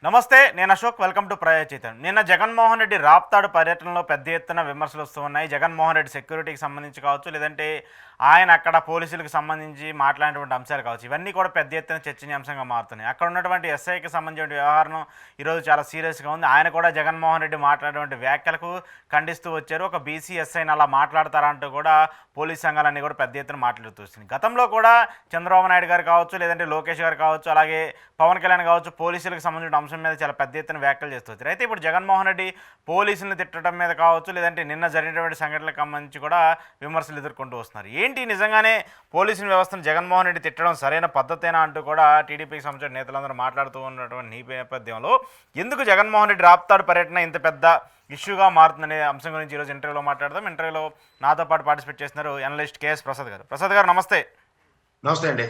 నమస్తే, నేను Ashok. Welcome to ప్రజా చైతన్యం. నిన్న జగన్మోహన్ రెడ్డి రాప్తాడు పర్యటనలో పెద్ద ఎత్తున విమర్శలు వస్తూ ఉన్నాయి. జగన్మోహన్ రెడ్డి సెక్యూరిటీకి సంబంధించి కావచ్చు, లేదంటే ఆయన అక్కడ పోలీసులకు సంబంధించి మాట్లాడినటువంటి అంశాలు కావచ్చు, ఇవన్నీ కూడా పెద్ద ఎత్తున చర్చనీయాంశంగా మారుతున్నాయి. అక్కడ ఉన్నటువంటి ఎస్ఐకి సంబంధించిన వ్యవహారం ఈరోజు చాలా సీరియస్గా ఉంది. ఆయన కూడా జగన్మోహన్ రెడ్డి మాట్లాడినటువంటి వ్యాఖ్యలకు ఖండిస్తూ వచ్చారు. ఒక బీసీ ఎస్ఐని అలా మాట్లాడతారంటూ కూడా పోలీస్ సంఘాలన్నీ కూడా పెద్ద ఎత్తున మాట్లాడుతూ వస్తున్నాయి. గతంలో కూడా చంద్రబాబు నాయుడు గారు కావచ్చు, లేదంటే లోకేష్ గారు కావచ్చు, అలాగే పవన్ కళ్యాణ్ కావచ్చు, పోలీసులకు సంబంధించిన అంశం మీద చాలా పెద్ద ఎత్తున వ్యాఖ్యలు చేస్తూ వచ్చారు. అయితే ఇప్పుడు జగన్మోహన్ రెడ్డి పోలీసులను తిట్టడం మీద కావచ్చు, లేదంటే నిన్న జరిగినటువంటి సంఘటనలకు సంబంధించి కూడా విమర్శలు ఎదుర్కొంటూ వస్తున్నారు. ఏంటి నిజంగానే పోలీసుల వ్యవస్థను జగన్మోహన్ రెడ్డి తిట్టడం సరైన పద్ధతేనా అంటూ కూడా టీడీపీకి సంబంధించిన నేతలందరూ మాట్లాడుతూ ఉన్నటువంటి నేపథ్యంలో ఎందుకు జగన్మోహన్ రెడ్డి రాప్తాడు పర్యటన ఇంత పెద్ద ఇష్యూగా మారుతుందనే అంశం గురించి ఈరోజు ఇంటర్వ్యూలో మాట్లాడదాం. ఇంటర్వ్యూలో నాతో పాటు పార్టిసిపేట్ చేస్తున్నారు అనలిస్ట్ కేఎస్ ప్రసాద్ గారు. ప్రసాద్ గారు నమస్తే. నమస్తే అండి.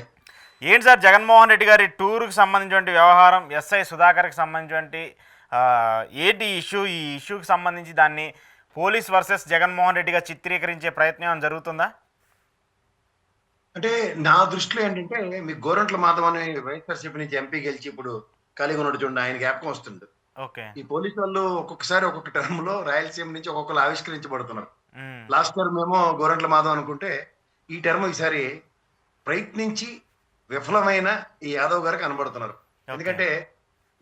ఏంటి సార్, జగన్మోహన్ రెడ్డి గారి టూర్కి సంబంధించినటువంటి వ్యవహారం, ఎస్ఐ సుధాకర్కి సంబంధించినటువంటి ఏంటి ఈ ఇష్యూకి సంబంధించి దాన్ని పోలీస్ వర్సెస్ జగన్మోహన్ రెడ్డిగా చిత్రీకరించే ప్రయత్నం ఏమైనా జరుగుతుందా? అంటే నా దృష్టిలో ఏంటంటే, మీకు గోరంట్ల మాధవ్ అనే వైఎస్ఆర్సీపీ నుంచి ఎంపీ గెలిచి ఇప్పుడు ఖాళీగా ఉన్నాడు చూడండి, ఆయన జ్ఞాపకం వస్తుంది. ఓకే. ఈ పోలీసు వాళ్ళు ఒక్కొక్కసారి ఒక్కొక్క టర్మ్ లో రాయలసీమ నుంచి ఒక్కొక్కరు ఆవిష్కరించబడుతున్నారు. లాస్ట్ టర్మ్ ఏమో గోరంట్ల మాధవ్ అనుకుంటే, ఈ టర్మ్ ఈసారి ప్రయత్నించి విఫలమైన ఈ యాదవ్ గారు కనబడుతున్నారు. ఎందుకంటే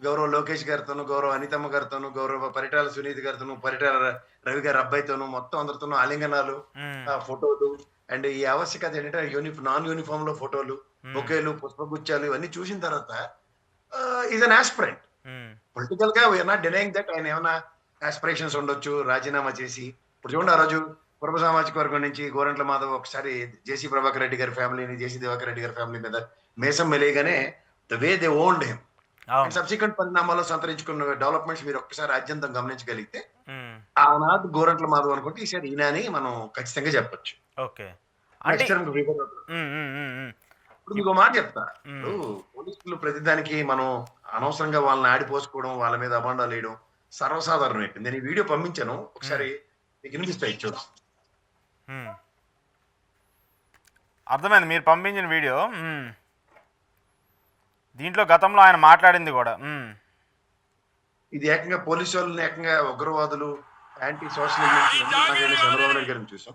గౌరవ లోకేష్ గారితోనూ, గౌరవ అనితమ్మ గారితోనూ, గౌరవ పరిటాల సునీతి గారితోనూ, పరిటాల రవి గారి అబ్బాయితోనూ మొత్తం అందరితోనూ ఆలింగనాలు, ఫోటోలు, అండ్ ఈ ఆవశ్యకత ఏంటంటే నాన్ యూనిఫామ్ లో ఫోటోలు, బొకేలు, పుష్పగుచ్చాలు ఇవన్నీ చూసిన తర్వాత ఈజ్ అన్ ఆస్పిరెంట్. పొలిటికల్ గా వీఆర్ నాట్ డినైయింగ్ దట్ ఆయన ఏమైనా ఆస్పిరేషన్స్ ఉండొచ్చు, రాజీనామా చేసి. ఇప్పుడు చూడండి, ఆ రోజు కుర్మ సామాజిక వర్గం నుంచి గోరంట్ల మాధవ్ ఒకసారి జేసీ ప్రభాకర్ రెడ్డి గారి ఫ్యామిలీని, జేసీ దివాకర్ రెడ్డి గారి ఫ్యామిలీ మీద మేసం మెలేయగానే the way they owned him and subsequent పరిణామాల్లో సంతరించుకున్న డెవలప్మెంట్స్ మీరు ఒక్కసారి ఆద్యంతం గమనించగలిగితే ఆనాడు గోరంట్ల మాధవ్ అనుకుంటే ఈసారి ఈయన అని మనం ఖచ్చితంగా చెప్పొచ్చు. ఓకే. ఇప్పుడు మీకు మాట చెప్తా, పోలీసులు ప్రతిదానికి మనం అనవసరంగా వాళ్ళని ఆడిపోసుకోవడం, వాళ్ళ మీద అబాండాలు వేయడం సర్వసాధారణం అయిపోయింది. నేను ఈ వీడియో పంపించాను, ఒకసారి మీకు వినిపిస్తాయి చూడు. అర్థమైంది మీరు పంపించిన వీడియో. దీంట్లో గతంలో ఆయన మాట్లాడింది కూడా. ఇది ఏకంగా పోలీసు వాళ్ళని ఏకంగా ఉగ్రవాదులు, యాంటీ సోషల్ చంద్రబాబు నాయుడు గారిని చూసాం.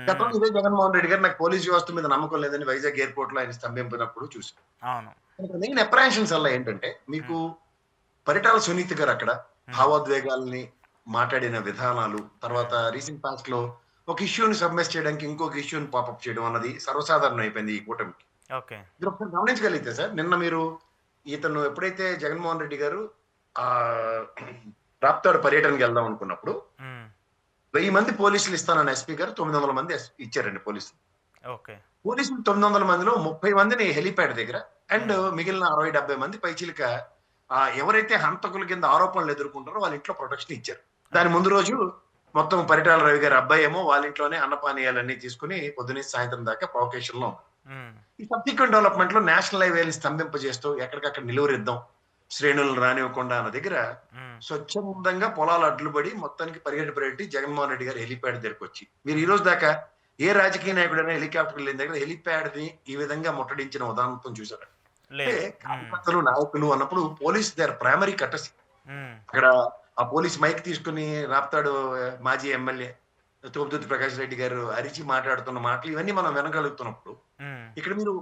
గతంలో ఇదే జగన్మోహన్ రెడ్డి గారు నాకు పోలీస్ వ్యవస్థ మీద నమ్మకం లేదని వైజాగ్ ఎయిర్పోర్ట్ లో ఆయన స్తంభింపినప్పుడు చూసాం. మెయిన్ అప్రహెన్షన్స్ వల్ల ఏంటంటే, మీకు పరిటాల సునీతి గారు అక్కడ భావోద్వేగాల్ని మాట్లాడిన విధానాలు, తర్వాత రీసెంట్ పాస్ట్ లో ఒక ఇష్యూని సబ్మిట్ చేయడానికి ఇంకొక ఇష్యూని పాపప్ చేయడం అన్నది సర్వసాధారణం అయిపోయింది ఈ కూటమికి. మీరు ఒకసారి గమనించగలిగితే సార్, నిన్న మీరు ఇతను ఎప్పుడైతే జగన్మోహన్ రెడ్డి గారు ఆ రాప్తాడు పర్యటనకి వెళ్దాం అనుకున్నప్పుడు 1000 మంది పోలీసులు ఇస్తానన్న ఎస్పీ గారు 900 మంది ఇచ్చారండి పోలీసులు. పోలీసులు 900 మందిలో 30 మందిని హెలిప్యాడ్ దగ్గర, అండ్ మిగిలిన 60-70 మంది పైచిలిక ఎవరైతే హంతకుల కింద ఆరోపణలు ఎదుర్కొంటారో వాళ్ళ ఇంట్లో ప్రొటెక్షన్ ఇచ్చారు. దాని ముందు రోజు మొత్తం పరిటాల రవి గారి అబ్బాయి ఏమో వాళ్ళ ఇంట్లోనే అన్నపానీయాలన్నీ తీసుకుని పొద్దున్నే సాయంత్రం దాకా ప్రొవకేషన్ లో. ఈ సబ్సిక్వెంట్ డెవలప్మెంట్ లో నేషనల్ హైవేని స్తంభింపజేస్తూ ఎక్కడికక్కడ నిలువరిద్దాం, శ్రేణులను రానివ్వకుండా అన్న దగ్గర స్వచ్ఛందంగా పొలాలు అడ్లుపడి మొత్తానికి పరిగెట్టి జగన్మోహన్ రెడ్డి గారు హెలిప్యాడ్ దగ్గరకు వచ్చి, మీరు ఈ రోజు దాకా ఏ రాజకీయ నాయకుడైనా హెలికాప్టర్ వెళ్ళిన దగ్గర హెలిప్యాడ్ ని ఈ విధంగా ముట్టడించిన ఉదాహరణతో చూసారు. అంటే కార్యకర్తలు, నాయకులు అన్నప్పుడు పోలీస్ దేర్ ప్రైమరీ కటసి. అక్కడ ఆ పోలీస్ మైక్ తీసుకుని రాప్తాడు మాజీ ఎమ్మెల్యే తోపుదుర్తి ప్రకాష్ రెడ్డి గారు అరిచి మాట్లాడుతున్న మాటలు ఇవన్నీ మనం వినగలుగుతున్నప్పుడు, ఇక్కడ మీరు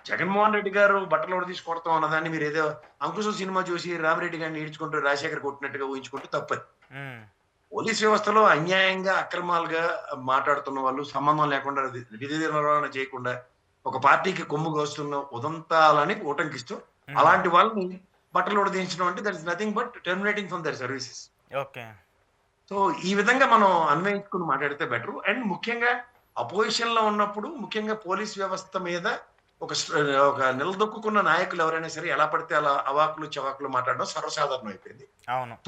జగన్మోహన్ రెడ్డి గారు బట్టలు తీసుకొడతాం అన్నదాన్ని మీరు ఏదో అంకుశం సినిమా చూసి రామిరెడ్డి గారిని ఈడ్చుకుంటూ రాజశేఖర్ కొట్టినట్టుగా ఊహించుకుంటూ తప్పదు. పోలీస్ వ్యవస్థలో అన్యాయంగా, అక్రమాలుగా మాట్లాడుతున్న వాళ్ళు, సంబంధం లేకుండా విధి నిర్వహణ చేయకుండా ఒక పార్టీకి కొమ్ము కోస్తున్న ఉదంతాలని ఉటంకిస్తూ అలాంటి వాళ్ళని బట్టలు ఉడదీయించడం అంటే that is nothing but terminating from their services. So ఈ విధంగా మనం అన్వయించుకుని మాట్లాడితే బెటర్. అండ్ ముఖ్యంగా అపోజిషన్ లో ఉన్నప్పుడు, ముఖ్యంగా పోలీస్ వ్యవస్థ మీద ఒక నిలదొక్కున్న నాయకులు ఎవరైనా సరే ఎలా పడితే అలా అవాకులు చవాకులు మాట్లాడడం సర్వసాధారణం అయిపోయింది.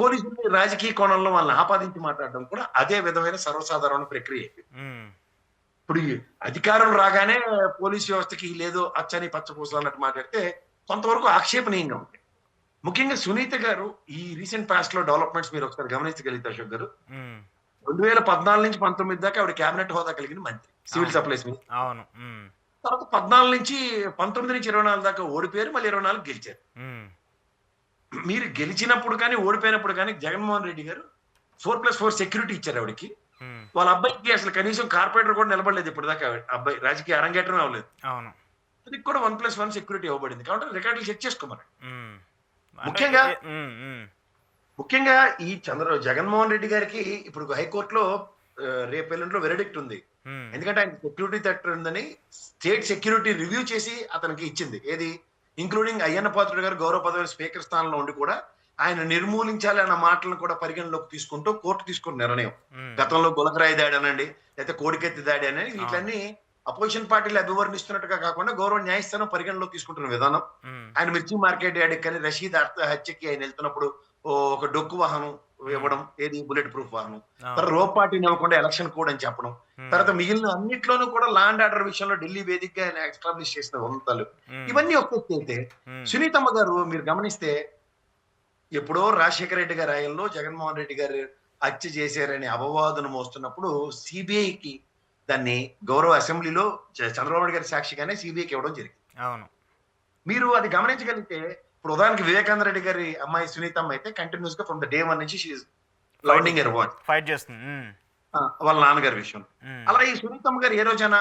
పోలీసులు రాజకీయ కోణంలో వాళ్ళని ఆపాదించి మాట్లాడడం కూడా అదే విధమైన సర్వసాధారణ ప్రక్రియ అయిపోయింది. ఇప్పుడు అధికారం రాగానే పోలీస్ వ్యవస్థకి లేదో అచ్చని పచ్చపూసలు అన్నట్టు మాట్లాడితే కొంతవరకు ఆక్షేపణీయంగా ఉంది. ముఖ్యంగా సునీత గారు ఈ రీసెంట్ పాస్ట్ లో డెవలప్మెంట్స్ మీరు ఒకసారి గమనించగలిగితే అశోక్ గారు, 2014 నుంచి 19 దాకా ఆవిడ కేబినెట్ హోదా కలిగిన మంత్రి, సివిల్ సప్లైస్ మీద. తర్వాత 14 నుంచి 19 నుంచి 24 దాకా ఓడిపోయారు, మళ్ళీ 24 గెలిచారు. మీరు గెలిచినప్పుడు కానీ ఓడిపోయినప్పుడు కానీ జగన్మోహన్ రెడ్డి గారు 4+4 సెక్యూరిటీ ఇచ్చారు ఆవిడకి. ఉమ్, వాళ్ళ అబ్బాయికి అసలు కనీసం కార్పొరేటర్ కూడా నిలబడలేదు ఇప్పటిదాకా. అబ్బాయి రాజకీయ అరంగేట్రమే అవ్వలేదు. అవును. అతనికి కూడా 1+1 సెక్యూరిటీ ఇవ్వబడింది. కాబట్టి రికార్డులు చెక్ చేసుకోమని. ఉమ్, అంటే ముఖ్యంగా ఉమ్, ఉమ్, ముఖ్యంగా ఈ జగన్మోహన్ రెడ్డి గారికి ఇప్పుడు హైకోర్టులో రేపు ఎల్లుండిలో వెరిడిక్ట్ ఉంది. ఉమ్, ఎందుకంటే ఆయన సెక్యూరిటీ థ్రెట్ ఉందని స్టేట్ సెక్యూరిటీ రివ్యూ చేసి అతనికి ఇచ్చింది. ఏది ఇంక్లూడింగ్ అయ్యన్న పాత్రుడు గారు గౌరవ పదవి స్పీకర్ స్థానంలో ఉండి కూడా ఆయన నిర్మూలించాలి అన్న మాటలను కూడా పరిగణలోకి తీసుకుంటూ కోర్టు తీసుకున్న నిర్ణయం. ఉమ్, గతంలో గులకరాయి దాడి అనండి, లేకపోతే కోడికెత్తి దాడి అని వీటిలన్నీ అపోజిషన్ పార్టీలు అభివర్ణిస్తున్నట్టుగా కాకుండా గౌరవ న్యాయస్థానం పరిగణలోకి తీసుకుంటున్న విధానం. ఉమ్, ఆయన మిర్చి మార్కెట్ యార్డ్ కానీ రషీద్ హత్యకి ఆయన వెళ్తున్నప్పుడు ఒక డొక్కు వాహనం ఇవ్వడం, ఏది బుల్లెట్ ప్రూఫ్ వాహనం. తర్వాత రోప్ పార్టీని ఇవ్వకుండా ఎలక్షన్ కోడ్ అని చెప్పడం. తర్వాత మిగిలిన అన్నిట్లోనూ కూడా లా అండ్ ఆర్డర్ విషయంలో ఢిల్లీ వేదికగా ఆయన ఎస్టాబ్లిష్ చేసిన వంతలు ఇవన్నీ ఒక ఎత్తు అయితే, సునీతమ్మ గారు మీరు గమనిస్తే ఎప్పుడో రాజశేఖర రెడ్డి గారి ఆయనలో జగన్మోహన్ రెడ్డి గారు హత్య చేశారని అపవాదును మోస్తున్నప్పుడు సిబిఐకి దాన్ని గౌరవ అసెంబ్లీలో చంద్రబాబు నాయుడు గారి సాక్షిగానే సిబిఐకి ఇవ్వడం జరిగింది. అవును. మీరు అది గమనించగలిగితే ఇప్పుడు ఉదాహరణకి వివేకానంద రెడ్డి గారి అమ్మాయి సునీతమ్మ అయితే కంటిన్యూస్ గా ఫ్రమ్ ద డే 1 నుంచి షీఈ్ లౌడింగ్ ఎర్ వాచ్ ఫైట్ చేస్తుంది. వాళ్ళ నాన్నగారి విషయం. ఉమ్, అలా ఈ సునీతమ్మ గారు ఏ రోజైనా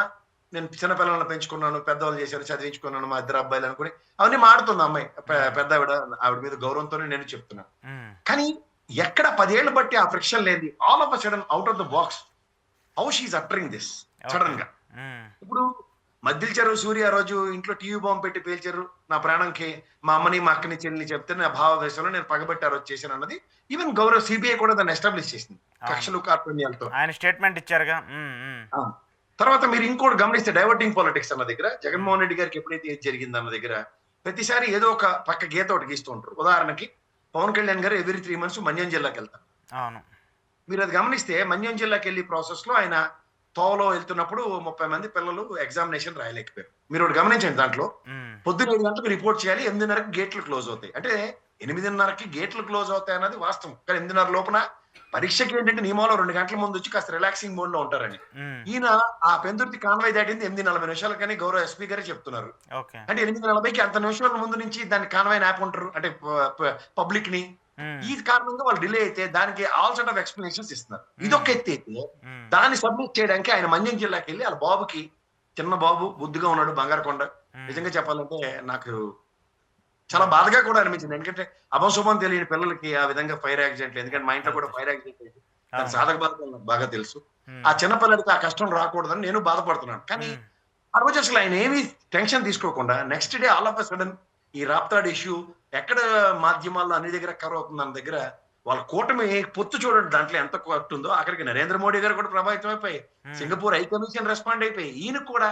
నేను చిన్నపిల్లలను పెంచుకున్నాను, పెద్దవాళ్ళు చేశారు, చదివించుకున్నాను, మా ఇద్దరు అబ్బాయిలు అనుకుని అవన్నీ మాడుతుంది అమ్మాయి. పెద్ద ఆవిడ మీద గౌరవంతోనే నేను చెప్తున్నాను. ఉమ్, కానీ ఎక్కడ 10 ఏళ్ళు బట్టి ఆ ఫ్రిక్షన్ లేని all of a sudden out of the box how she uttering this sudden గా. ఉమ్, ఇప్పుడు మద్దిల చెరువు సూర్య ఆ రోజు ఇంట్లో టీవీ బాంబు పెట్టి పేల్చారు, నా ప్రాణంకి మా అమ్మని మా అక్కని చెల్లిని చెప్తే నా భావవేశంలో నేను పగబెట్టి ఆ రోజు చేశాను అన్నది ఈవెన్ గౌరవ సిబిఐ కూడా దాన్ని ఎస్టాబ్లిష్ చేసింది కక్షలు కార్పణ్యాలతో. ఆయన స్టేట్మెంట్ ఇచ్చారుగా. తర్వాత మీరు ఇంకోటి గమనిస్తే డైవర్టింగ్ పాలిటిక్స్ అన్న దగ్గర జగన్మోహన్ రెడ్డి గారికి ఎప్పుడైతే ఏది జరిగింది అన్న దగ్గర ప్రతిసారి ఏదో ఒక పక్క గీత ఒకటి గీస్తూ ఉంటారు. ఉదాహరణకి పవన్ కళ్యాణ్ గారు ఎవ్రీ 3 months మన్యం జిల్లాకి వెళ్తారు. అవును. మీరు అది గమనిస్తే మన్యం జిల్లాకి వెళ్ళి ప్రాసెస్ లో ఆయన తోవలో వెళ్తున్నప్పుడు 30 మంది పిల్లలు ఎగ్జామినేషన్ రాయలేకపోయారు. మీరు ఒకటి గమనించండి, దాంట్లో పొద్దున్న 7 గంటలకు రిపోర్ట్ చేయాలి, 8:30కి గేట్లు క్లోజ్ అవుతాయి. అంటే 8:30కి గేట్లు క్లోజ్ అవుతాయి అన్నది వాస్తవం. కానీ 8:30 లోపున పరీక్షకి ఏంటంటే నియమాలో 2 గంటల ముందు వచ్చి కాస్త రిలాక్సింగ్ మోడ్ లో ఉంటారని. ఈయన ఆ పెందుర్తి కాన్వాయ్ దాటింది 8:40 కానీ గౌరవ ఎస్పీ గారే చెప్తున్నారు. అంటే 8:40కి అంత నిమిషాల ముందు నుంచి దాన్ని కాన్వాయ్ ఆపుకుంటారు అంటే పబ్లిక్ ని. ఈ కారణంగా వాళ్ళు డిలే అయితే దానికి ఆల్ సార్ట్ ఆఫ్ ఎక్స్ప్లెనేషన్స్ ఇస్తున్నారు. ఇదొక ఎత్తి అయితే దాన్ని సబ్మిట్ చేయడానికి ఆయన మన్యం జిల్లాకి వెళ్ళి వాళ్ళ బాబుకి, చిన్న బాబు బుద్ధిగా ఉన్నాడు బంగారకొండ, నిజంగా చెప్పాలంటే నాకు చాలా బాధగా కూడా అనిపించింది. ఎందుకంటే అభంశుభం తెలియని పిల్లలకి ఆ విధంగా ఫైర్ యాక్సిడెంట్లు, ఎందుకంటే మా ఇంట్లో కూడా ఫైర్ యాక్సిడెంట్ అయింది, దాని సాధక బాధలు నాకు బాగా తెలుసు. ఆ చిన్న పిల్లలకి ఆ కష్టం రాకూడదని నేను బాధపడుతున్నాను. కానీ ఆ రోజు అసలు ఆయన ఏమీ టెన్షన్ తీసుకోకుండా next day all of a sudden ఈ రాప్తాడ్ ఇష్యూ ఎక్కడ మాధ్యమాల్లో అన్ని దగ్గర కవర్ అవుతుంది అన్న దగ్గర వాళ్ళ కూటమి పొత్తు చూడండి దాంట్లో ఎంత ఉందో. అక్కడికి నరేంద్ర మోడీ గారు కూడా ప్రభావితం అయిపోయి సింగపూర్ హై కమిషన్ రెస్పాండ్ అయిపోయి ఈయన కూడా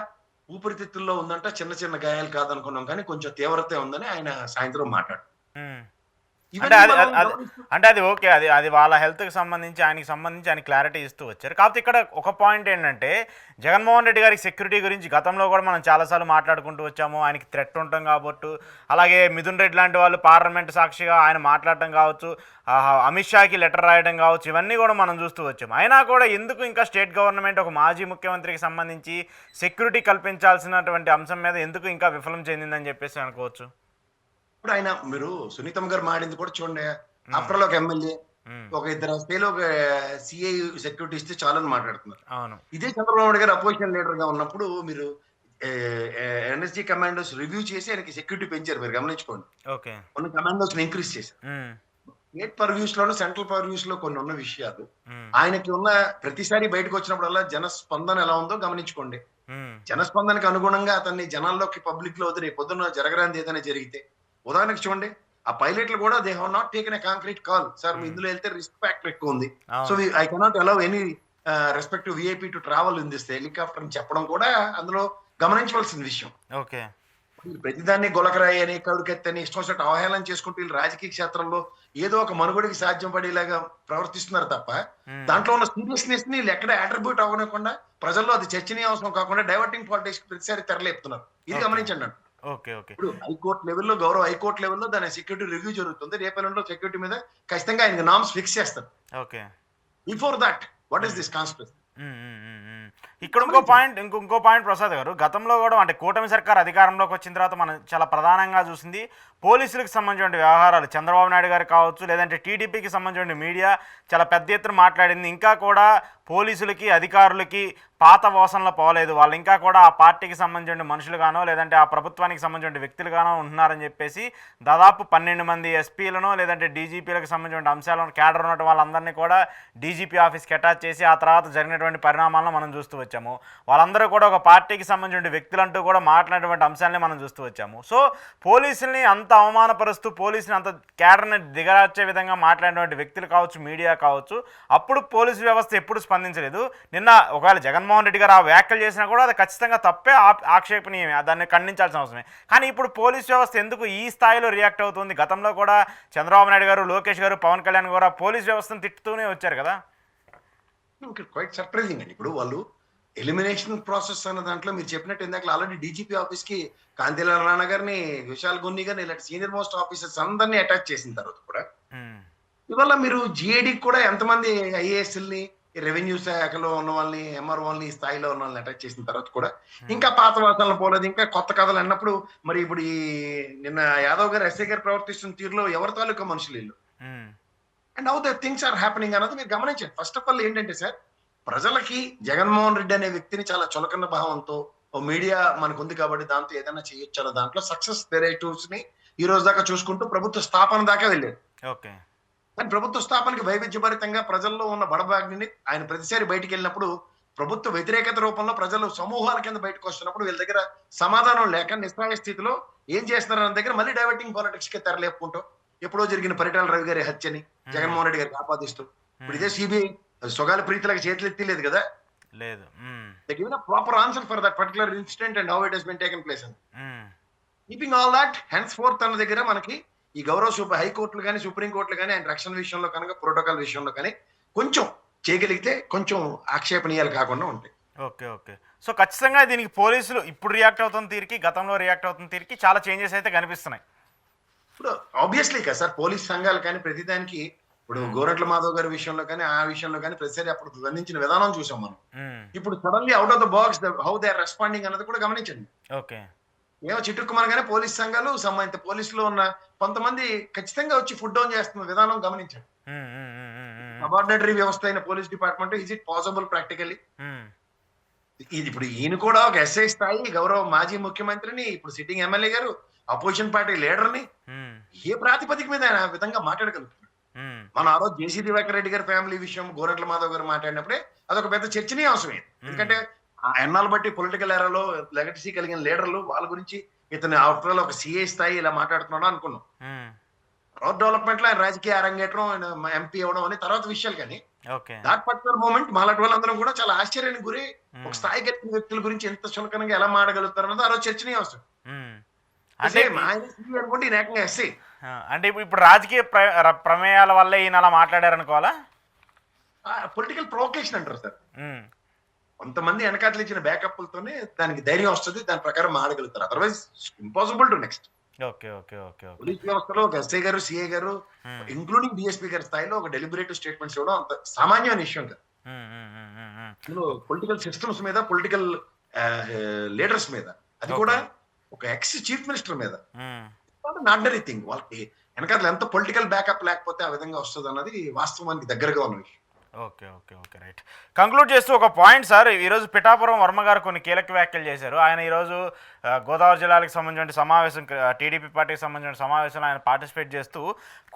ఊపిరితిత్తుల్లో ఉందంట, చిన్న చిన్న గాయాలు కాదనుకున్నాం కానీ కొంచెం తీవ్రత ఉందని ఆయన సాయంత్రం మాట్లాడు. అంటే అది ఓకే, అది వాళ్ళ హెల్త్కి సంబంధించి ఆయనకి సంబంధించి ఆయన క్లారిటీ ఇస్తూ వచ్చారు. కాకపోతే ఇక్కడ ఒక పాయింట్ ఏంటంటే జగన్మోహన్ రెడ్డి గారికి సెక్యూరిటీ గురించి గతంలో కూడా మనం చాలాసార్లు మాట్లాడుకుంటూ వచ్చాము. ఆయనకి థ్రెట్ ఉంటాం కాబట్టి, అలాగే మిథున్ రెడ్డి లాంటి వాళ్ళు పార్లమెంట్ సాక్షిగా ఆయన మాట్లాడటం కావచ్చు, అమిత్ షాకి లెటర్ రాయడం కావచ్చు, ఇవన్నీ కూడా మనం చూస్తూ వచ్చాము. అయినా కూడా ఎందుకు ఇంకా స్టేట్ గవర్నమెంట్ ఒక మాజీ ముఖ్యమంత్రికి సంబంధించి సెక్యూరిటీ కల్పించాల్సినటువంటి అంశం మీద ఎందుకు ఇంకా విఫలం చెందిందని చెప్పేసి అనుకోవచ్చు. ఇప్పుడు ఆయన మీరు సునీతమ్మ గారు మాడింది కూడా చూడండి. ఆఫ్టర్ ఒక ఎమ్మెల్యే ఒక ఇద్దరు స్టేలో ఒక సిఐ సెక్యూరిటీ ఇస్తే చాలని మాట్లాడుతున్నారు. ఇదే చంద్రబాబు నాయుడు గారు అపోజిషన్ లీడర్ గా ఉన్నప్పుడు మీరు ఎన్ఎస్జీ కమాండోస్ రివ్యూ చేసి ఆయనకి సెక్యూరిటీ పెంచారు. మీరు గమనించుకోండి, కొన్ని కమాండోస్ ఇంక్రీజ్ చేశారు. స్టేట్ పర్వ్యూస్ లోను సెంట్రల్ పర్వ్యూస్ లో కొన్ని ఉన్న విషయాలు ఆయనకి ఉన్న ప్రతిసారి బయటకు వచ్చినప్పుడల్లా జనస్పందన ఎలా ఉందో గమనించుకోండి. జనస్పందనకు అనుగుణంగా అతన్ని జనాల్లోకి పబ్లిక్ లో వదిలి పొద్దున్న జరగరాంది ఏదైనా జరిగితే ఉదాహరణకు చూడండి, ఆ పైలట్లు కూడా they have not taken a concrete call. Sir ఇందులో వెళ్తే రిస్క్ ఫ్యాక్టర్ ఎక్కువ ఉంది, so I cannot allow any respective VIP to travel in this helicopter అని చెప్పడం కూడా అందులో గమనించవలసిన విషయం. ప్రతిదాన్ని గొలకరాయి అని కౌడికెత్తని ఇష్టం వచ్చినట్టు అవహేళన చేసుకుంటూ వీళ్ళు రాజకీయ క్షేత్రంలో ఏదో ఒక మనుగడికి సాధ్యం పడేలాగా ప్రవర్తిస్తున్నారు తప్ప దాంట్లో ఉన్న సీరియస్నెస్ ని ఎక్కడ అట్రిబ్యూట్ అవ్వకుండా ప్రజల్లో అది చర్చనీయాంశం కాకుండా డైవర్టింగ్ పాలిటిక్స్ ప్రతిసారి తెరలేపుతున్నారు. ఇది గమనించండి. ఇప్పుడు హైకోర్టు లెవెల్లో గౌరవ హైకోర్టు లెవెల్లో దాని సెక్యూరిటీ రివ్యూ జరుగుతుంది. రేపల్లంలో సెక్యూరిటీ మీద ఖచ్చితంగా ఆయన నామ్స్ ఫిక్స్ చేస్తారు. Before that what is this conspiracy? ఇక్కడ ఇంకో పాయింట్ ప్రసాద్ గారు, గతంలో కూడా అంటే కూటమి సర్కార్ అధికారంలోకి వచ్చిన తర్వాత మనం చాలా ప్రధానంగా చూసింది పోలీసులకు సంబంధించిన వ్యవహారాలు. చంద్రబాబు నాయుడు గారు కావచ్చు, లేదంటే టీడీపీకి సంబంధించిన మీడియా చాలా పెద్ద ఎత్తున మాట్లాడింది. ఇంకా కూడా పోలీసులకి అధికారులకి పాత వాసనలో పోలేదు, వాళ్ళు ఇంకా కూడా ఆ పార్టీకి సంబంధించిన మనుషులుగానో లేదంటే ఆ ప్రభుత్వానికి సంబంధించిన వ్యక్తులుగానో ఉంటున్నారని చెప్పేసి దాదాపు 12 మంది ఎస్పీలను లేదంటే డీజీపీలకు సంబంధించిన అంశాలను క్యాడర్ ఉన్న వాళ్ళందరినీ కూడా డీజీపీ ఆఫీస్కి అటాచ్ చేసి ఆ తర్వాత జరిగినటువంటి పరిణామాలను మనం చూస్తూ వచ్చాము. వాళ్ళందరూ కూడా ఒక పార్టీకి సంబంధించిన వ్యక్తులంటూ కూడా మాట్లాడినటువంటి అంశాలని మనం చూస్తూ వచ్చాము. సో పోలీసుల్ని అంత అవమానపరుస్తూ పోలీసుని అంత క్యాడర్ని దిగరార్చే విధంగా మాట్లాడినటువంటి వ్యక్తులు కావచ్చు, మీడియా కావచ్చు, అప్పుడు పోలీసు వ్యవస్థ ఎప్పుడు స్పందించలేదు. నిన్న ఒకవేళ జగన్మోహన్ రెడ్డి గారు ఆ వ్యాఖ్యలు చేసినా కూడా అది ఖచ్చితంగా తప్పే, ఆక్షేపణీయమే, దాన్ని ఖండించాల్సిన అవసరమే. కానీ ఇప్పుడు పోలీసు వ్యవస్థ ఎందుకు ఈ స్థాయిలో రియాక్ట్ అవుతుంది? గతంలో కూడా చంద్రబాబు నాయుడు గారు, లోకేష్ గారు, పవన్ కళ్యాణ్ గారు పోలీసు వ్యవస్థను తిట్టుతూనే వచ్చారు కదా. క్వైట్ సర్ప్రైజింగ్ అండి. ఇప్పుడు వాళ్ళు ఎలిమినేషన్ ప్రాసెస్ అన్న దాంట్లో మీరు చెప్పినట్టు ఇందాక ఆల్రెడీ డీజీపీ ఆఫీస్ కి కాంతిలాల్ రాణా గారిని, విశాల్ గున్ని గారిని, ఇలాంటి సీనియర్ మోస్ట్ ఆఫీసర్స్ అందరినీ అటాచ్ చేసిన తర్వాత కూడా ఇవాళ మీరు జిఐడి కూడా ఎంతమంది ఐఏఎస్ఎల్ని, రెవెన్యూ శాఖలో ఉన్న వాళ్ళని, ఎంఆర్ఓల్ని, స్థాయిలో ఉన్న వాళ్ళని అటాచ్ చేసిన తర్వాత కూడా ఇంకా పాత వాతావరణం పోలేదు, ఇంకా కొత్త కథలు అన్నప్పుడు మరి ఇప్పుడు ఈ నిన్న యాదవ్ గారు, ఎస్ఐ గారు ప్రవర్తిస్తున్న తీరులో ఎవరి తాలూకా మనుషులు వీళ్ళు and how the things are happening అన్నది మీరు గమనించండి. ఫస్ట్ ఆఫ్ ఆల్ ఏంటంటే సార్, ప్రజలకి జగన్మోహన్ రెడ్డి అనే వ్యక్తిని చాలా చులకన భావంతో ఓ మీడియా మనకు ఉంది కాబట్టి దాంతో ఏదైనా చేయొచ్చు అన్న దాంట్లో సక్సెస్ నెరేటివ్స్ ని ఈ రోజు దాకా చూసుకుంటూ ప్రభుత్వ స్థాపన దాకా వెళ్ళాడు. ఓకే. కానీ ప్రభుత్వ స్థాపనకి వైవిధ్యభరితంగా ప్రజల్లో ఉన్న బడబాగ్ని ఆయన ప్రతిసారి బయటికి వెళ్ళినప్పుడు ప్రభుత్వ వ్యతిరేకత రూపంలో ప్రజలు సమూహాల కింద బయటకు వస్తున్నప్పుడు వీళ్ళ దగ్గర సమాధానం లేక నిస్సహాయ స్థితిలో ఏం చేస్తున్నారన్న దగ్గర మళ్ళీ డైవర్టింగ్ పాలిటిక్స్ కి తెరలేపుకుంటూ ఎప్పుడో జరిగిన పరిటాల రవి గారి హత్యని జగన్మోహన్ రెడ్డి గారికి ఆపాదిస్తూ ఇప్పుడు ఇదే సిబిఐ సొగాల ప్రీతిలకు చేతులు ఎత్తిలేదు కదా, లేదు. Proper answer for that particular incident and how it has been taken place అని keeping all that hence forth అన్న దగ్గర మనకి ఈ గౌరవ హైకోర్టులు కానీ సుప్రీం కోర్టులు కానీ ఆయన రక్షణ విషయంలో కనుక ప్రోటోకాల్ విషయంలో కానీ కొంచెం చేయగలిగితే కొంచెం ఆక్షేపణీయాలు కాకుండా ఉంటాయి. Okay okay. సో ఖచ్చితంగా దీనికి పోలీసులు ఇప్పుడు రియాక్ట్ అవుతున్న తీరికి, గతంలో రియాక్ట్ అవుతున్న తీరికి చాలా చేంజెస్ అయితే కనిపిస్తున్నాయి. ఇప్పుడు ఆబ్వియస్లీ కదా సార్, పోలీస్ సంఘాలు కానీ ప్రతిదానికి ఇప్పుడు గోరంట్ల మాధవ్ గారి విషయంలో కానీ ఆ విషయంలో కానీ ప్రతిసారి అప్పుడు స్పందించిన విధానం చూసాం మనం. ఇప్పుడు suddenly out of the box how they are responding అన్నది కూడా గమనించండి. ఓకే. ఏమో చిట్టుకుమార్ పోలీస్ సంఘాలు సంబంధిత పోలీసులో ఉన్న కొంతమంది ఖచ్చితంగా వచ్చి ఫుడ్ డౌన్ చేస్తున్న విధానం గమనించండి. సబార్డినేటరీ వ్యవస్థ అయిన police department is it possible practically? ఇది ఇప్పుడు ఈయన కూడా ఒక ఎస్ఐ స్థాయి గౌరవ మాజీ ముఖ్యమంత్రిని, ఇప్పుడు సిట్టింగ్ ఎమ్మెల్యే గారు, అపోజిషన్ పార్టీ లీడర్ని ఏ ప్రాతిపదిక మీద ఆయన ఆ విధంగా మాట్లాడగలుగుతున్నారు? మన ఆ రోజు జేసీ దివాకర్ రెడ్డి గారి ఫ్యామిలీ విషయం గోరంట్ల మాధవ్ గారు మాట్లాడినప్పుడే అదొక పెద్ద చర్చనీయాంశమే. ఎందుకంటే ఆ ఎన్నాళ్ళు బట్టి పొలిటికల్ ఎరాలో లెగసీ కలిగిన లీడర్లు వాళ్ళ గురించి ఇతను ఆఫ్టర్ ఒక సిఐ స్థాయి ఇలా మాట్లాడుతున్నాడు అనుకున్నాం. రోడ్ డెవలప్మెంట్ లో ఆయన రాజకీయ అరంగేట్రం, ఆయన ఎంపీ అవ్వడం అని తర్వాత విషయాలు. కానీ దాట్ పర్టికులర్ మూమెంట్ మాలాంటి వాళ్ళందరం కూడా చాలా ఆశ్చర్యానికి గురి, ఒక స్థాయి కలిగిన వ్యక్తుల గురించి ఎంత చులకనంగా ఎలా మాడగలుగుతారు అన్నది ఆ రోజు చర్చనీయాంశం. అనుకుంటే ఈయన ఏకంగా ఎస్ఐ. అంటే ఇప్పుడు రాజకీయ ప్రమేయాల వల్ల ఈయన అలా మాట్లాడారు అనుకోవాలా? పొలిటికల్ ప్రొవొకేషన్ అంటారు సార్. కొంతమంది వెనకాతలు ఇచ్చిన బ్యాకప్లతోనే దానికి ధైర్యం వస్తుంది, దాని ప్రకారం మాడగలుగుతారు. Otherwise impossible to next. Okay okay okay. Police వ్యవస్థలో ఒక ఎస్ఐ గారు, సిఐ గారు, ఇంక్లూడింగ్ డిఎస్పీ గారి స్థాయిలో ఒక డెలిబరేటివ్ స్టేట్మెంట్స్ ఇవ్వడం అంత సామాన్యమైన విషయం కాదు. పొలిటికల్ సిస్టమ్స్ మీద, పొలిటికల్ లీడర్స్ మీద, అది కూడా ఒక ఎక్స్ చీఫ్ మినిస్టర్ మీద నార్డరీ థింగ్. వాళ్ళకి వెనకాల ఎంత పొలిటికల్ బ్యాకప్ లేకపోతే ఆ విధంగా వస్తుంది అన్నది వాస్తవానికి దగ్గరగా ఉన్న విషయం. Okay okay okay right. Conclude చేస్తూ ఒక పాయింట్ సార్, ఈరోజు పిఠాపురం వర్మ గారు కొన్ని కీలక వ్యాఖ్యలు చేశారు. ఆయన ఈరోజు గోదావరి జిల్లాలకు సంబంధించిన సమావేశం, టీడీపీ పార్టీకి సంబంధించిన సమావేశంలో ఆయన పార్టిసిపేట్ చేస్తూ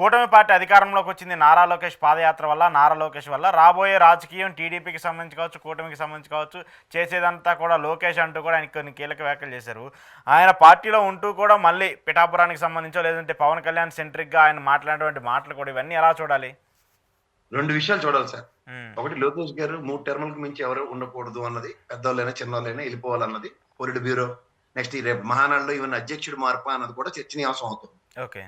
కూటమి పార్టీ అధికారంలోకి వచ్చింది నారా లోకేష్ పాదయాత్ర వల్ల, నారా లోకేష్ వల్ల, రాబోయే రాజకీయం టీడీపీకి సంబంధించి కావచ్చు, కూటమికి సంబంధించి కావచ్చు, చేసేదంతా కూడా లోకేష్ అంటూ కూడా ఆయన కొన్ని కీలక వ్యాఖ్యలు చేశారు. ఆయన పార్టీలో ఉంటూ కూడా మళ్ళీ పిఠాపురానికి సంబంధించో లేదంటే పవన్ కళ్యాణ్ సెంట్రిక్గా ఆయన మాట్లాడినటువంటి మాటలు కూడా ఇవన్నీ ఎలా చూడాలి? రెండు విషయాలు చూడాలి సార్. ఒకటి, లోకేష్ గారు 3 టర్ములకు మించి ఎవరు ఉండకూడదు అన్నది, పెద్దవాళ్ళైనా చిన్నవాళ్ళైనా వెళ్ళిపోవాలన్నది పొలిట్ బ్యూరో. నెక్స్ట్ ఈ రేపు మహానాడులో ఈవెన్ అధ్యక్షుడు మార్పు అన్నది కూడా చర్చనీయాంశం అవుతుంది. ఓకే.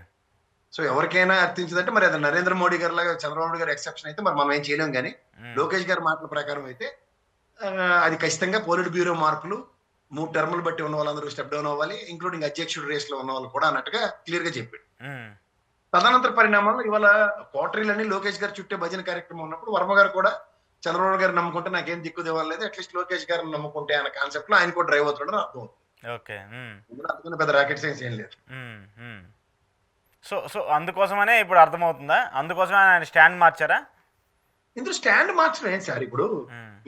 సో ఎవరికైనా అర్థించదంటే మరి అది నరేంద్ర మోడీ గారి లాగా చంద్రబాబు గారు ఎక్సెప్షన్ అయితే మరి మనం ఏం చేయలేం. కానీ లోకేష్ గారి మాటల ప్రకారం అయితే అది ఖచ్చితంగా పొలిట్ బ్యూరో మార్పులు, 3 టర్ములు బట్టి ఉన్న వాళ్ళందరూ స్టెప్ డౌన్ అవ్వాలి, ఇంక్లూడింగ్ అధ్యక్షుడు రేస్ లో ఉన్న వాళ్ళు కూడా అన్నట్టుగా క్లియర్ గా చెప్పాడు. తదనంతర పరిణామాల్లో ఇవాళ కోటరీలన్నీ లోకేష్ గారు చుట్టే భజన కార్యక్రమం ఉన్నప్పుడు వర్మ గారు కూడా చంద్రబాబు గారిని నమ్ముకుంటే నాకేం దిక్కు దివ్వలేదు, అట్లీస్ట్ లోకేష్ గారిని నమ్ముకుంటే అన్న కాన్సెప్ట్ లో ఆయన కూడా డ్రైవ్ అవుతున్నాడు అర్థం. ఓకే. అందుకని పెద్ద రాకెట్ సైన్స్ ఏం లేదు. సో సో అందుకోసమనే ఇప్పుడు అర్థమవుతుందా? అందుకోసమే ఆయన స్టాండ్ మార్చారా? ఇందులో స్టాండ్ మార్చడం ఏంటి సార్? ఇప్పుడు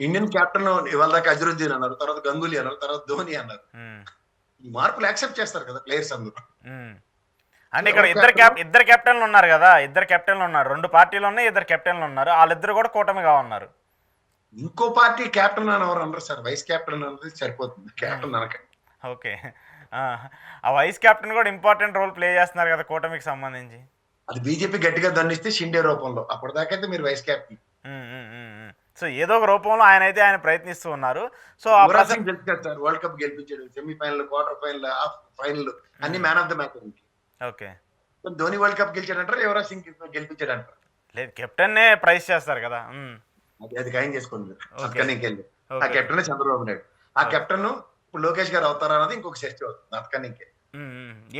ఇండియన్ కెప్టెన్ ఇవాళ దాకా అజరుద్దీన్ అన్నారు, తర్వాత గంగూలీ అన్నారు, తర్వాత ధోని అన్నారు. ఈ మార్పులు యాక్సెప్ట్ చేస్తారు కదా ప్లేయర్స్ అందరూ. అంటే ఇక్కడ ఇద్దరు కెప్టెన్లు ఉన్నారు కదా, ఇద్దరు కెప్టెన్లు ఉన్నారు, 2 పార్టీలు ఉన్నాయి, 2 కెప్టెన్లు ఉన్నారు, వాళ్ళిద్దరు కూడా కూటమిగా ఉన్నారు. ఇంకో పార్టీ కెప్టెన్ అని ఎవరు అన్నారు సార్? వైస్ కెప్టెన్ అనేది సరిపోతుంది, కెప్టెన్ అనక. ఓకే. ఆ వైస్ కెప్టెన్ కూడా ఇంపార్టెంట్ రోల్ ప్లే చేస్తున్నారు కదా కూటమికి సంబంధించి. అది బీజేపీ గట్టిగా దండిస్తే షిండే రూపంలో, అప్పటిదాకైతే మీరు వైస్ కెప్టెన్. సో ఏదో ఒక రూపంలో ఆయన ప్రయత్నిస్తూ ఉన్నారు. సో తెలుసు కదా సార్, వరల్డ్ కప్ గెలిపించాడు, semifinal, quarter final, half final అన్ని man of the match. Okay. Dhoni world cup గెలిచాడంటారు, యువరాజ్ సింగ్ గెలిపించాడంటారు. లేదు, కెప్టెన్ నే ప్రైజ్ చేస్తారు కదా. అది ఖాయం చేసుకోండి. అతకనికెళ్ళి ఆ కెప్టెన్ చంద్రబాబు నాయుడు, ఆ కెప్టెన్ ఇప్పుడు లోకేష్ గారు అవుతారా అన్నది ఇంకొక చర్చ అవుతుంది. అతకనికే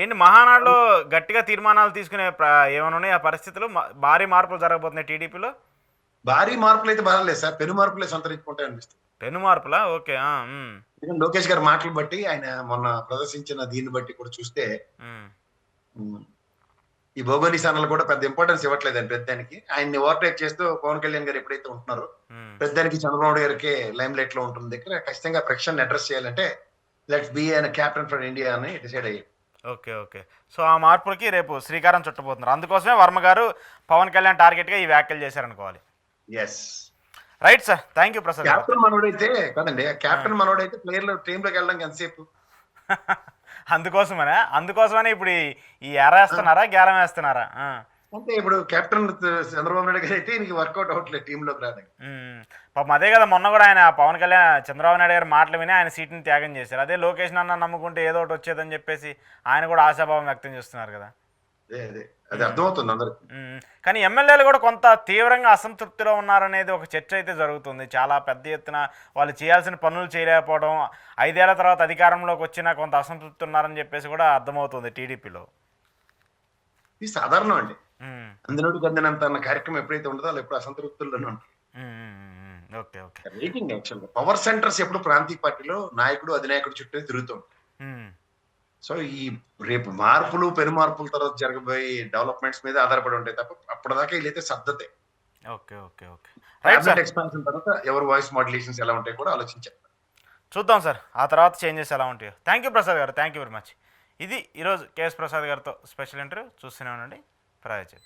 ఏంటి మహానాడులో గట్టిగా తీర్మానాలు తీసుకునే ఏమైనా ఉన్నాయి ఆ పరిస్థితులు? భారీ మార్పులు జరగబోతున్నాయి టీడీపీలో. భారీ మార్పులు అయితే బాగాలేదు సార్, పెను మార్పులే సంతరించుకుంటాయి అనిపిస్తుంది. పెను మార్పులా? ఓకే. లోకేష్ గారి మాటలు బట్టి, ఆయన మొన్న ప్రదర్శించిన దీన్ని బట్టి కూడా చూస్తే ఈ భౌగోళిక ఛానల్ కూడా పెద్ద ఇంపార్టెన్స్ ఇవ్వట్లేదండి పెద్దానికి. ఆయన్ని ఓవర్టేక్ చేస్తూ పవన్ కళ్యాణ్ గారు ఎప్పుడైతే ఉంటున్నారో పెద్దానికి చంద్రబాబు గారికి లైమ్ లైట్ లో ఉంటుంది దగ్గర ఖచ్చితంగా ప్రశ్న అడ్రస్ చేయాలంటే let's be an captain for India అని డిసైడ్ అయ్యారు. ఓకే. ఓకే. సో ఆ మార్పులకి రేపు శ్రీకారం చుట్టబోతున్నారు. అందుకోసమే వర్మ గారు పవన్ కళ్యాణ్ టార్గెట్ గా ఈ వ్యాఖ్యలు చేశారనుకోవాలి. Yes, right sir, thank you Prasad. Captain మనోడైతే కదండి, క్యాప్టెన్ మనోడైతే ప్లేయర్లు టీమ్ లోకి వెళ్ళడానికి ఎంతసేపు? అందుకోసమనే ఇప్పుడు ఈ ఎరేస్తున్నారా, గేరం వేస్తున్నారా? అంటే ఇప్పుడు కెప్టెన్ చంద్రబాబు నాయుడు గారు అయితే ఈయనకి వర్కౌట్ అవ్వట్లేదు టీమ్ లోకి రావడానికి. పాపం అదే కదా, మొన్న కూడా ఆయన పవన్ కళ్యాణ్ చంద్రబాబు నాయుడు గారు మాటలు విని ఆయన సీట్ని త్యాగం చేశారు. అదే లోకేష్ అన్న నమ్ముకుంటే ఏదో ఒకటి వచ్చేదని చెప్పేసి ఆయన కూడా ఆశాభావం వ్యక్తం చేస్తున్నారు కదా. అది అర్థమవుతుంది అందరికి. కానీ ఎమ్మెల్యేలు కూడా కొంత తీవ్రంగా అసంతృప్తిలో ఉన్నారనేది ఒక చర్చ అయితే జరుగుతుంది. చాలా పెద్ద ఎత్తున వాళ్ళు చేయాల్సిన పనులు చేయలేకపోవడం, 5 ఏళ్ల తర్వాత అధికారంలోకి వచ్చినా కొంత అసంతృప్తి ఉన్నారని చెప్పేసి కూడా అర్థమవుతుంది టీడీపీలో. ఇది సాధారణం అండి, అందులోకి అందినంత అన్న కార్యక్రమం ఎప్పుడైతే ఉంటుందో వాళ్ళు ఎప్పుడు అసంతృప్తుల్లోనే ఉంటారు. ఓకే. ఓకే. రేటింగ్ యాక్చువల్గా పవర్ సెంటర్స్ ఎప్పుడు ప్రాంతీయ పార్టీలో నాయకుడు అధినాయకుడు చుట్టూ తిరుగుతుంది. సో ఈ రేపు మార్పులు పెను మార్పుల తర్వాత జరగబోయే డెవలప్మెంట్స్ మీద ఆధారపడి ఉంటాయి తప్ప అప్పటిదాకా వీళ్ళైతే సర్దతే. ఓకే. ఓకే. ఓకే. ఎక్స్పాన్షన్ తర్వాత ఎవరు వాయిస్ మాడ్యులేషన్స్ ఎలా ఉంటాయి కూడా ఆలోచించారు. చూద్దాం సార్, ఆ తర్వాత చేంజెస్ ఎలా ఉంటాయో. థ్యాంక్ యూ ప్రసాద్ గారు, థ్యాంక్ యూ వెరీ మచ్. ఇది ఈరోజు కేఎస్ ప్రసాద్ గారితో స్పెషల్ ఇంటర్వ్యూ. చూస్తూనే ఉండండి ప్రజాచేత.